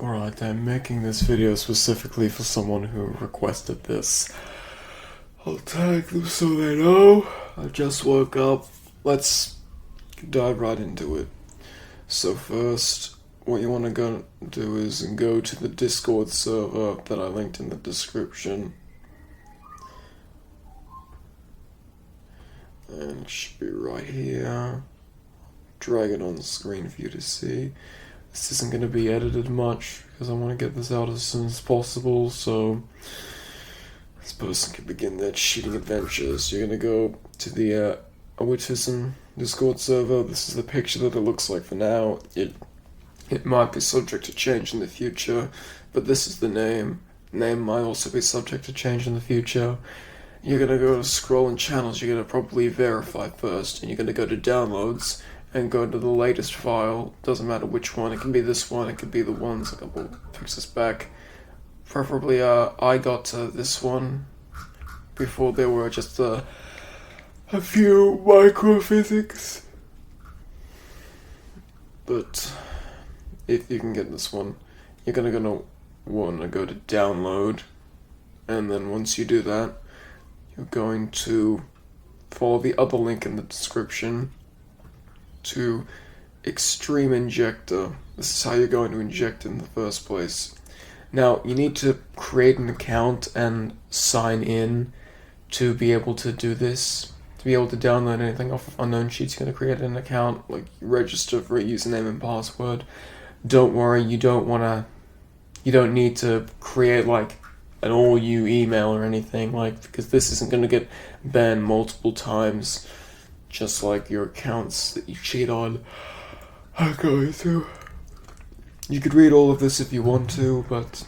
Alright, I'm making this video specifically for someone who requested this. I'll tag them so they know. I just woke up. Let's dive right into it. So first, what you want to go do is go to the Discord server that I linked in the description. And it should be right here. Drag it on the screen for you to see. This isn't going to be edited much because I want to get this out as soon as possible, so this person can begin their cheating adventures. You're going to go to the Autism Discord server. This is the picture that it looks like for now. It might be subject to change in the future, but this is the name. Name might also be subject to change in the future. You're going to go to scroll in channels. You're going to probably verify first, and you're going to go to downloads and go to the latest file. Doesn't matter which one. It can be this one. It could be the ones. A couple fix this back. Preferably, I got this one before there were just a few microphysics. But if you can get this one, you're gonna want to go to download, and then once you do that, you're going to follow the other link in the description to Extreme Injector. This is how you're going to inject in the first place. Now, you need to create an account and sign in to be able to do this. To be able to download anything off of Unknown Sheets, you're going to create an account, like register for a username and password. Don't worry, you don't need to create like an all-you email or anything, like, because this isn't going to get banned multiple times, just like your accounts that you cheat on are going to. You could read all of this if you want to, but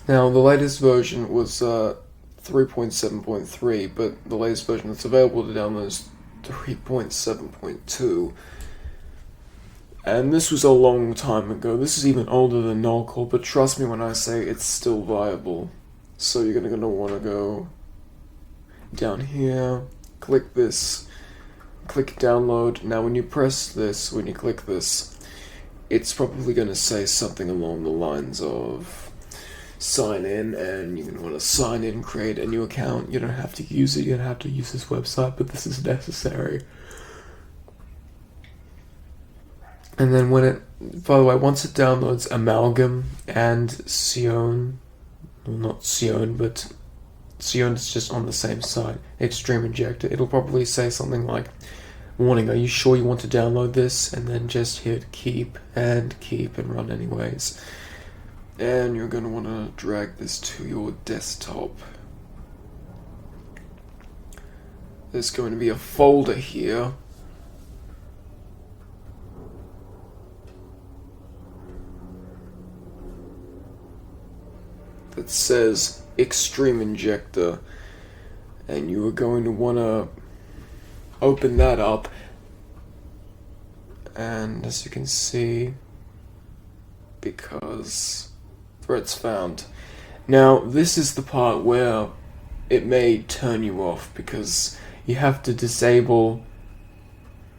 now the latest version was 3.7.3, but the latest version that's available to download is 3.7.2. And this was a long time ago. This is even older than Nullcore, but trust me when I say it's still viable. So you're gonna want to go down here, click this, click download. Now when you press this, when you click this, it's probably going to say something along the lines of sign in, and you're going to want to sign in, create a new account. You don't have to use it, you don't have to use this website, but this is necessary. And then by the way, once it downloads Amalgam and Sion, well, not Sion, but Sion is just on the same site, Extreme Injector, it'll probably say something like, warning, are you sure you want to download this? And then just hit keep and run anyways. And you're going to want to drag this to your desktop. There's going to be a folder here. That says Extreme Injector. And you are going to want to open that up, and as you can see, because threats found. Now this is the part where it may turn you off, because you have to disable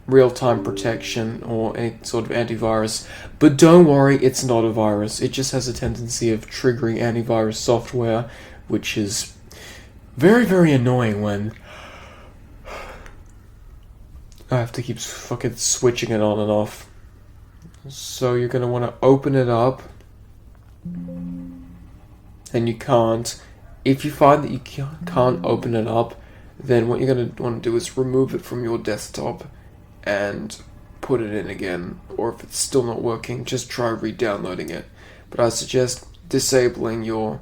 real-time protection or any sort of antivirus, but don't worry, it's not a virus. It just has a tendency of triggering antivirus software, which is very, very annoying when I have to keep fucking switching it on and off. So you're going to want to open it up, and you can't. If you find that you can't open it up, then what you're going to want to do is remove it from your desktop and put it in again. Or if it's still not working, just try re-downloading it. But I suggest disabling your...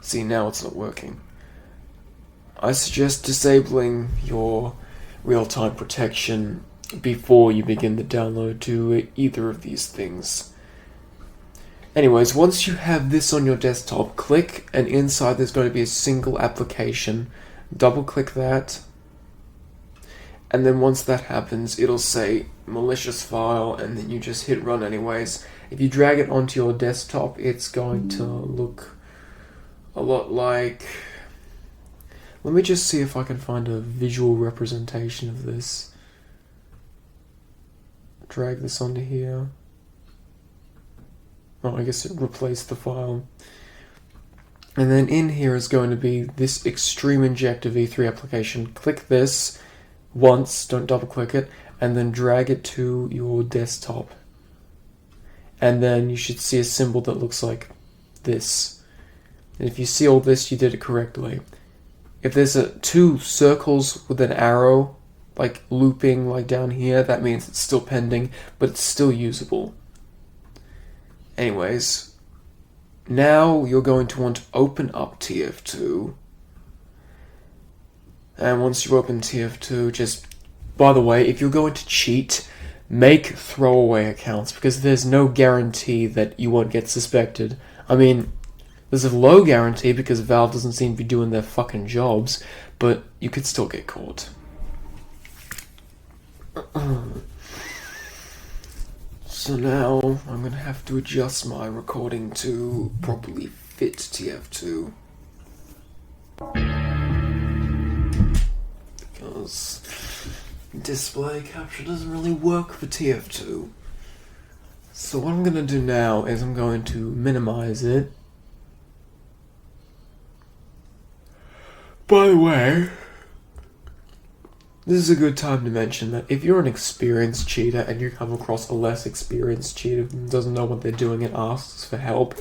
See, now it's not working. I suggest disabling your real-time protection before you begin the download to either of these things. Anyways, once you have this on your desktop, click, and inside there's going to be a single application. Double click that, and then once that happens, it'll say malicious file, and then you just hit run anyways. If you drag it onto your desktop, it's going to look a lot like... Let me just see if I can find a visual representation of this. Drag this onto here. well, I guess it replaced the file. And then in here is going to be this Extreme Injector v3 application. Click this once, don't double click it, and then drag it to your desktop. And then you should see a symbol that looks like this. And if you see all this, you did it correctly. If there's two circles with an arrow, like looping like down here, that means it's still pending, but it's still usable. Anyways, now you're going to want to open up TF2. And once you open TF2, just, by the way, if you're going to cheat, make throwaway accounts, because there's no guarantee that you won't get suspected. I mean, there's a low guarantee because Valve doesn't seem to be doing their fucking jobs, but you could still get caught. So now I'm going to have to adjust my recording to properly fit TF2. Because display capture doesn't really work for TF2. So what I'm going to do now is I'm going to minimize it. By the way, this is a good time to mention that if you're an experienced cheater and you come across a less experienced cheater who doesn't know what they're doing and asks for help,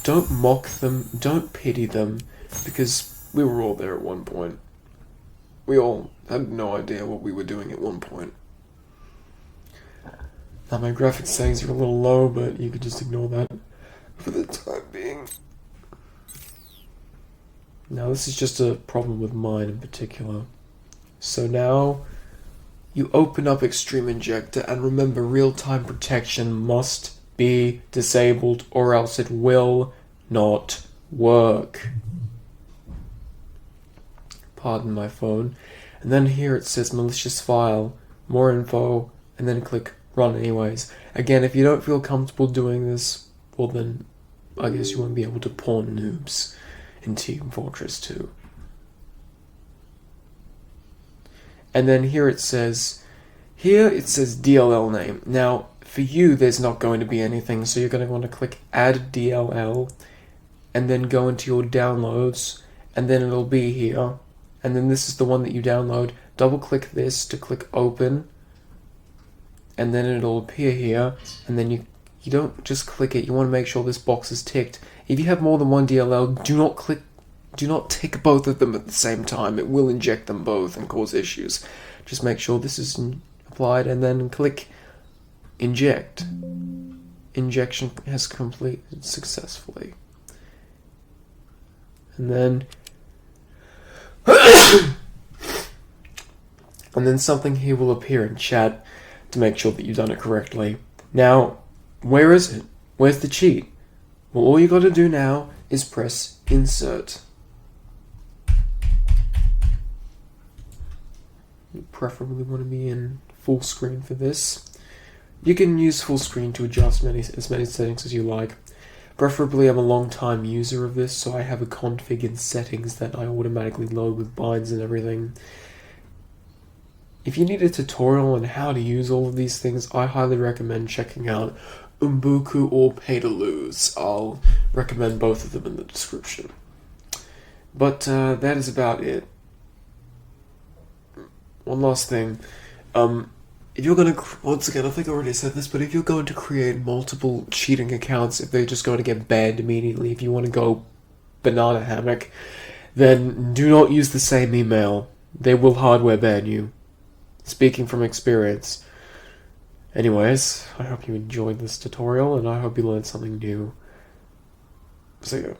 don't mock them, don't pity them, because we were all there at one point. We all had no idea what we were doing at one point. Now my graphics settings are a little low, but you could just ignore that for the time being. Now this is just a problem with mine in particular. So now you open up Extreme Injector, and remember, real-time protection must be disabled or else it will not work. Pardon my phone. And then here it says malicious file, more info, and then click run anyways. Again, if you don't feel comfortable doing this, well then I guess you won't be able to pawn noobs in Team Fortress 2. And then here it says DLL name. Now, for you, there's not going to be anything, so you're going to want to click add DLL, and then go into your downloads, and then it'll be here. And then this is the one that you download. Double click this to click open, and then it'll appear here, and then you don't just click it, you want to make sure this box is ticked. If you have more than one DLL, do not tick both of them at the same time. It will inject them both and cause issues. Just make sure this is applied, and then click inject. Injection has completed successfully. And then and then something here will appear in chat to make sure that you've done it correctly. Now, where is it? Where's the cheat? Well, all you got to do now is press insert. You preferably want to be in full screen for this. You can use full screen to adjust as many settings as you like. Preferably, I'm a long time user of this, so I have a config in settings that I automatically load with binds and everything. If you need a tutorial on how to use all of these things, I highly recommend checking out Umbuku or Pay to Lose. I'll recommend both of them in the description. But that is about it. One last thing. If you're going to, once again, I think I already said this, but if you're going to create multiple cheating accounts, if they're just going to get banned immediately, if you want to go banana hammock, then do not use the same email. They will hardware ban you. Speaking from experience. Anyways, I hope you enjoyed this tutorial, and I hope you learned something new. See ya.